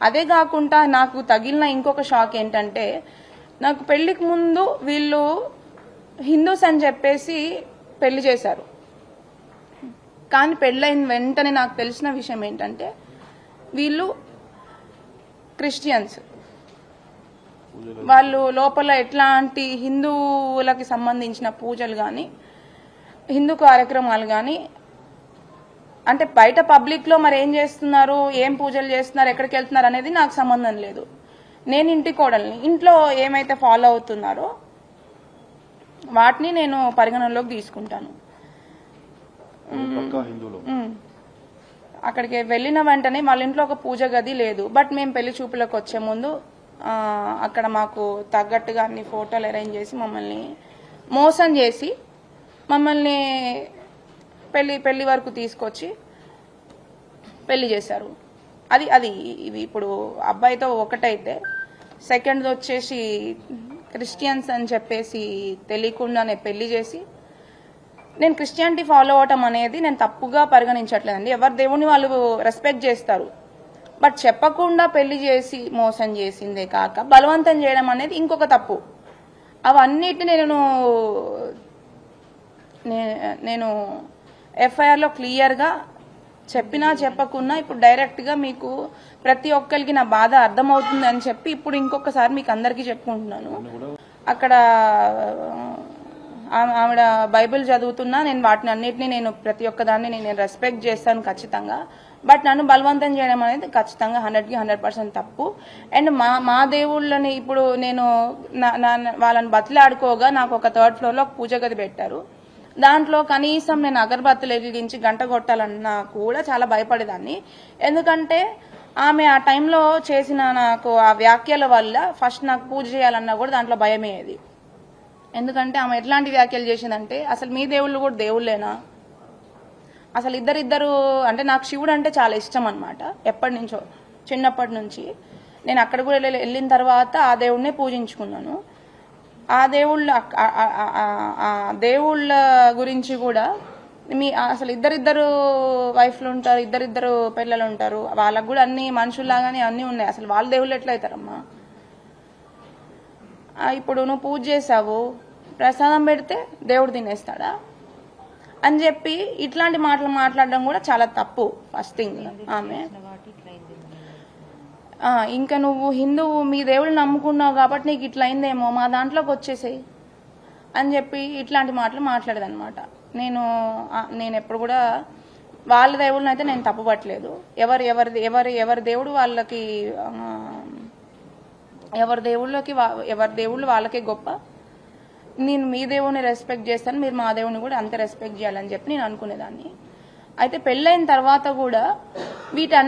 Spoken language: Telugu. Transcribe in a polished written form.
అదే కాకుండా నాకు తగిలిన ఇంకొక షాక్ ఏంటంటే, నాకు పెళ్లికి ముందు వీళ్ళు హిందూస్ అని చెప్పేసి పెళ్లి చేశారు. కానీ పెళ్ళైన వెంటనే నాకు తెలిసిన విషయం ఏంటంటే వీళ్ళు క్రిస్టియన్స్. వాళ్ళు లోపల ఎట్లాంటి హిందువులకి సంబంధించిన పూజలు కానీ హిందూ కార్యక్రమాలు కానీ, అంటే బయట పబ్లిక్లో మరి ఏం చేస్తున్నారు, ఏం పూజలు చేస్తున్నారు, ఎక్కడికి వెళ్తున్నారు అనేది నాకు సంబంధం లేదు. నేను ఇంటి కోడల్ని, ఇంట్లో ఏమైతే ఫాలో అవుతున్నారో వాటిని నేను పరిగణనలోకి తీసుకుంటాను. అక్కడికి వెళ్ళిన వెంటనే వాళ్ళ ఇంట్లో ఒక పూజ గది లేదు. బట్ మేము పెళ్లి చూపులకు వచ్చే ముందు అక్కడ మాకు తగ్గట్టుగా అన్ని ఫోటోలు అరేంజ్ చేసి మమ్మల్ని మోసం చేసి మమ్మల్ని పెళ్లి వరకు తీసుకొచ్చి పెళ్లి చేశారు. అది ఇవి ఇప్పుడు అబ్బాయితో ఒకటైతే, సెకండ్ వచ్చేసి క్రిస్టియన్స్ అని చెప్పేసి తెలియకుండానే పెళ్లి చేసి, నేను క్రిస్టియానిటీ ఫాలో అవటం అనేది నేను తప్పుగా పరిగణించట్లేదండి. ఎవరి దేవుని వాళ్ళు రెస్పెక్ట్ చేస్తారు. బట్ చెప్పకుండా పెళ్లి చేసి మోసం చేసిందే కాక బలవంతం చేయడం అనేది ఇంకొక తప్పు. అవన్నిటిని నేను ఎఫ్ఐఆర్లో క్లియర్గా చెప్పినా చెప్పకున్నా ఇప్పుడు డైరెక్ట్గా మీకు ప్రతి ఒక్కరికి నా బాధ అర్థమవుతుంది అని చెప్పి ఇప్పుడు ఇంకొకసారి మీకు అందరికీ చెప్పుకుంటున్నాను. అక్కడ ఆవిడ బైబిల్ చదువుతున్నా నేను వాటిని అన్నిటినీ నేను ప్రతి ఒక్కదాన్ని నేను రెస్పెక్ట్ చేస్తాను ఖచ్చితంగా. బట్ నన్ను బలవంతం చేయడం అనేది ఖచ్చితంగా 100కి 100% తప్పు. అండ్ మా దేవుళ్ళని ఇప్పుడు నేను వాళ్ళని బతిలాడుకోగా నాకు ఒక 3rd ఫ్లోర్లో ఒక పూజ గది పెట్టారు. దాంట్లో కనీసం నేను అగరబత్తులు వెలిగించి గంట కొట్టాలన్నా కూడా చాలా భయపడేదాన్ని. ఎందుకంటే ఆమె ఆ టైంలో చేసిన నాకు ఆ వ్యాఖ్యల వల్ల ఫస్ట్ నాకు పూజ చేయాలన్నా కూడా దాంట్లో భయమేది. ఎందుకంటే ఆమె ఎట్లాంటి వ్యాఖ్యలు చేసిందంటే, అసలు మీ దేవుళ్ళు కూడా దేవుళ్ళేనా, అసలు ఇద్దరు అంటే నాకు శివుడు అంటే చాలా ఇష్టం అనమాట. ఎప్పటి నుంచో చిన్నప్పటి నుంచి నేను అక్కడ కూడా వెళ్ళిన తర్వాత ఆ దేవుడినే పూజించుకున్నాను. ఆ దేవుళ్ళ గురించి కూడా అసలు ఇద్దరు వైఫ్లు ఉంటారు, ఇద్దరు పిల్లలు ఉంటారు, వాళ్ళకు కూడా అన్ని మనుషుల్లాగానే అన్నీ ఉన్నాయి. అసలు వాళ్ళ దేవుళ్ళు ఎట్లయితారమ్మా? ఇప్పుడు నువ్వు పూజ చేసావు, ప్రసాదం పెడితే దేవుడు తినేస్తాడా అని చెప్పి ఇట్లాంటి మాటలు మాట్లాడడం కూడా చాలా తప్పు. ఫస్ట్ థింగ్ ఆమె ఇంకా నువ్వు హిందువు, మీ దేవుళ్ళు నమ్ముకున్నావు కాబట్టి నీకు ఇట్లా అయిందేమో, మా దాంట్లోకి వచ్చేసేయి అని చెప్పి ఇట్లాంటి మాటలు మాట్లాడేదన్నమాట. నేను ఎప్పుడు కూడా వాళ్ళ దేవుళ్ళని అయితే నేను తప్పుపట్టలేదు. ఎవరి దేవుడు వాళ్ళకి, ఎవరి దేవుళ్ళు వాళ్ళకే గొప్ప. నేను మీ దేవుడిని రెస్పెక్ట్ చేస్తాను, మీరు మా దేవుడిని కూడా అంతే రెస్పెక్ట్ చేయాలని చెప్పి నేను అనుకునేదాన్ని. అయితే పెళ్ళైన తర్వాత కూడా